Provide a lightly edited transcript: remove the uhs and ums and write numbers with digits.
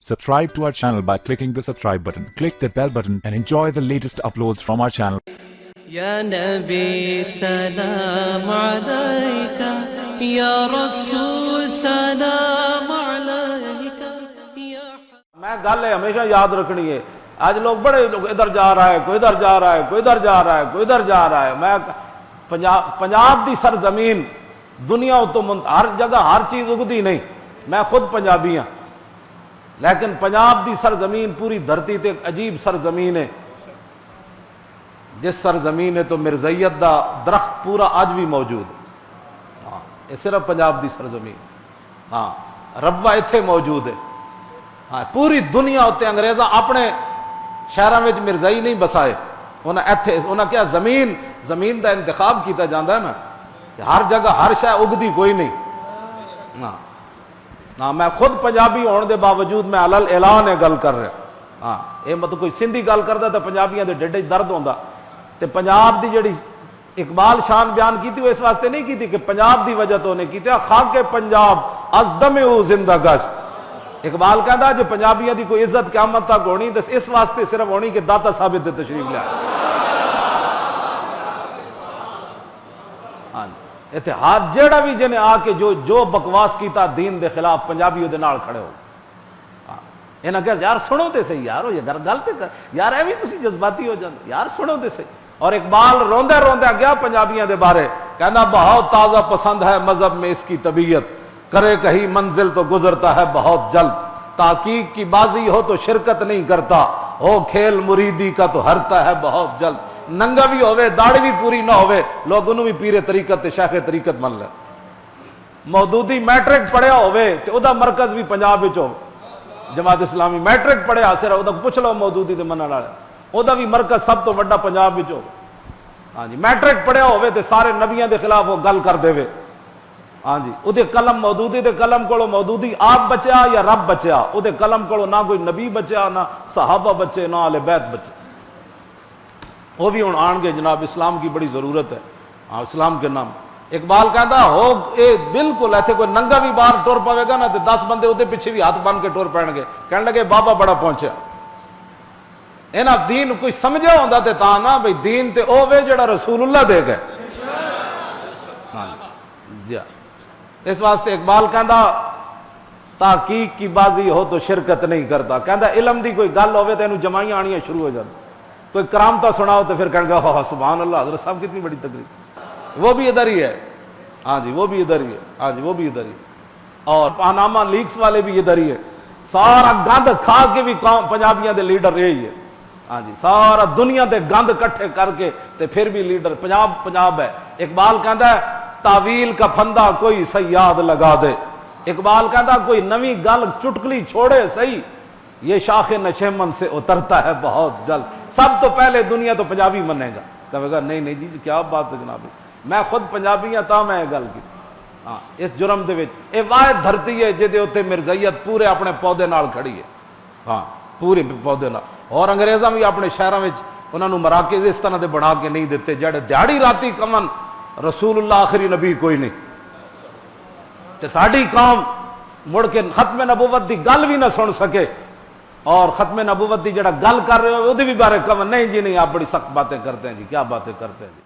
Subscribe to our channel by clicking the subscribe button. Click the bell button and enjoy the latest uploads from our channel. Ya Nabi salam alayka, Ya Rasul salam alayka, Ya میں گل ہمیشہ یاد رکھنی ہے. آج لوگ بڑے ادھر جا رہا ہے, کوئی ادھر جا رہا ہے, کوئی ادھر جا رہا ہے, کوئی ادھر جا رہا ہے. میں پنجاب دی سر زمین دنیا تو ہر جگہ ہر چیز اگتی نہیں. میں خود پنجابی ہاں, لیکن پنجاب دی سر زمین پوری دھرتی تے ایک عجیب سر زمین ہے. جس سر زمین ہے تو مرزائیت دا درخت پورا آج بھی موجود ہے. ہاں, یہ صرف پنجاب دی سر زمین. ہاں, ربوہ اتھے موجود ہے. ہاں, پوری دنیا ہوتے انگریزاں اپنے شہراں وچ مرزائی نہیں بسائے. انہاں کیا زمین دا انتخاب کیتا جاندا ہے نا, کہ ہر جگہ ہر شے اگدی کوئی نہیں. ہاں, میں خود پنجابی ہونے دے باوجود میں علل اعلان گل کر رہا. ہاں, یہ مطلب کوئی سندھی گل کردا تے پنجابیاں دے ڈڈے درد ہوندا. تے پنجاب دی جڑی اقبال شان بیان کیتی وہ اس واسطے نہیں کیتی کہ پنجاب دی وجہ تو نے کیتی. خاک پنجاب از دم او زندہ گشت. اقبال کہندا جے پنجابیاں دی کوئی عزت قیامت تک ہونی تے اس واسطے صرف ہونی کہ داتا صاحب تے تشریف لے آئے. ہاں, ایتھے ہر جیڑا بھی جنے آ کے جو بکواس کیتا دین دے خلاف پنجابی دے نال کھڑے ہو. ہاں, انہاں کہ یار سنو تے صحیح یار, یہ گل تے یار ایویں تسی جذباتی ہو جاندے یار, سنو تے صحیح. اور اقبال روندے روندے گیا پنجابیاں دے بارے, کہنا بہت تازہ پسند ہے مذہب میں اس کی طبیعت, کرے کہیں منزل تو گزرتا ہے بہت جلد, تحقیق کی بازی ہو تو شرکت نہیں کرتا, ہو کھیل مریدی کا تو ہرتا ہے بہت جلد. ننگا بھی ہوئے, داڑھی بھی پوری نہ ہوئے, لوگ انہوں بھی پیر طریقت تے شیخ طریقت من لے. مودودی میٹرک پڑھیا ہوئے تے او دا مرکز بھی پنجاب وچ ہو. جماعت اسلامی میٹرک پڑھیا سر او دا پوچھ لو مودودی دے منن والے, او دا بھی مرکز سب تو بڑا پنجاب وچ ہو. ہاں جی, میٹرک پڑھیا ہوئے تے سارے نبیاں دے خلاف وہ گل کر دے وے. ہاں جی, او دے قلم مودودی دے قلم کولو مودودی آپ بچیا یا رب بچیا. او دے قلم کولو نہ کوئی نبی بچیا, نہ صحابہ بچے, نہ اہل بیت بچے. وہ بھی ہن آن گے جناب, اسلام کی بڑی ضرورت ہے. ہاں, اسلام کے نام. اقبال کہندا ہو اے بالکل ایتھے کوئی ننگا بھی باہر ٹر پاوے گا نا تے 10 بندے اودے پیچھے بھی ہاتھ بن کے ٹر پین گے, کہن لگے بابا بڑا پہنچیا. انہاں دین کوئی سمجھا ہوندا تے تاں نا بھئی دین تے او وے جڑا رسول اللہ دے گئے. ہاں جی, اس واسطے اقبال کہندا تحقیق کی بازی ہو تو شرکت نہیں کرتا. کہندا علم دی کوئی گل ہوے تے اینو جمائیاں آنیاں شروع ہو جاندی. کوئی کرامتا سناؤ تو پھر کہنے گا سبحان اللہ حضرت صاحب کتنی بڑی تقریر. وہ بھی ادھر ہی ہے. ہاں جی, وہ بھی ادھر ہی ہے. ہاں جی, وہ بھی ادھر ہی ہے. اور پاناما لیکس والے بھی ادھر ہی ہے. سارا گند کھا کے بھی پنجابیاں دے لیڈر یہی ہے. ہاں جی, سارا دنیا دے گند کٹھے کر کے تے پھر بھی لیڈر پنجاب ہے. اقبال کہندا ہے تعویل کا پھندا کوئی صیاد لگا دے. اقبال کہندا کوئی نویں گل چٹکلی چھوڑے صحیح, یہ شاخ نشیمن سے اترتا ہے بہت جلد. سب تو پہلے دنیا تو پنجابی منے گا, کہے گا نہیں نہیں جی کیا بات ہے جناب, میں خود پنجابی ہاں تا میں گل کی. ہاں, اس جرم دے وچ اے واحد دھرتی ہے جے دے اوتے مرزائیت پورے اپنے پودے نال کھڑی ہے. ہاں, پورے پودے نال. اور انگریزاں بھی اپنے شہراں وچ انہاں نوں مراکز اس طرح دے بنا کے نہیں دیتے جڑے دیہڑی راتی کمن رسول اللہ آخری نبی کوئی نہیں. تے ساڈی قوم مڑ کے ختم نبوت دی گل بھی نہ سن سکے, اور ختم نبوت دی جڑا گل کر رہے ہو وہ بھی بارے کم نہیں جی, نہیں آپ بڑی سخت باتیں کرتے ہیں جی, کیا باتیں کرتے ہیں جی.